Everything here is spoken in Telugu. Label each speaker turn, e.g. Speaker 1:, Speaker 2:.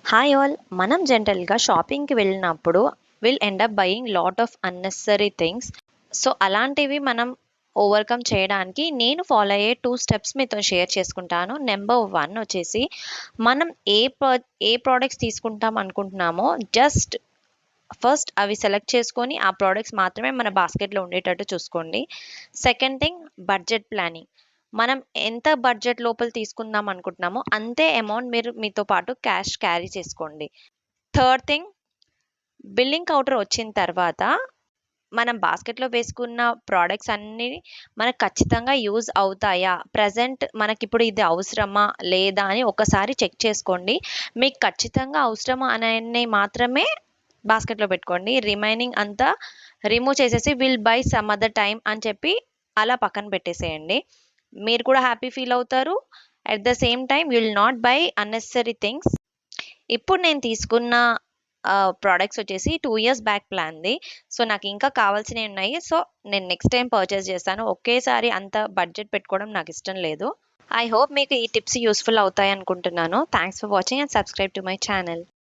Speaker 1: హాయ్ ఆల్, మనం జనరల్గా షాపింగ్కి వెళ్ళినప్పుడు will end up buying lot of unnecessary things. So అలాంటివి మనం ఓవర్కమ్ చేయడానికి నేను ఫాలో అయ్యే 2 స్టెప్స్ మీతో షేర్ చేసుకుంటాను. నెంబర్ 1 వచ్చేసి, మనం ఏ ప్రోడక్ట్స్ తీసుకుంటాం అనుకుంటున్నామో జస్ట్ ఫస్ట్ అవి సెలెక్ట్ చేసుకొని ఆ ప్రోడక్ట్స్ మాత్రమే మన బాస్కెట్లో ఉండేటట్టు చూసుకోండి. Second thing, budget planning. మనం ఎంత బడ్జెట్ లోపల తీసుకుందాం అనుకుంటున్నామో అంతే అమౌంట్ మీరు మీతో పాటు క్యాష్ క్యారీ చేసుకోండి. థర్డ్ థింగ్, బిల్లింగ్ కౌంటర్ వచ్చిన తర్వాత మనం బాస్కెట్లో వేసుకున్న ప్రోడక్ట్స్ అన్నీ మనకు ఖచ్చితంగా యూజ్ అవుతాయా, ప్రజెంట్ మనకిప్పుడు ఇది అవసరమా లేదా అని ఒకసారి చెక్ చేసుకోండి. మీకు ఖచ్చితంగా అవసరమా అని మాత్రమే బాస్కెట్లో పెట్టుకోండి. రిమైనింగ్ అంతా రిమూవ్ చేసేసి will buy some other time అని చెప్పి అలా పక్కన పెట్టేసేయండి. మీరు కూడా హ్యాపీ ఫీల్ అవుతారు. At the same time you will not by unnecessary things. ఇప్పుడు నేను తీసుకున్న ప్రోడక్ట్స్ వచ్చేసి 2 ఇయర్స్ బ్యాక్ ప్లాన్ది. సో నాకు ఇంకా కావాల్సినవి ఉన్నాయి. సో నేను నెక్స్ట్ టైం పర్చేస్ చేస్తాను. ఒకేసారి అంత బడ్జెట్ పెట్టుకోవడం నాకు ఇష్టం లేదు. ఐ హోప్ మీకు ఈ టిప్స్ యూస్ఫుల్ అవుతాయి అనుకుంటున్నాను. Thanks for watching and subscribe to my channel.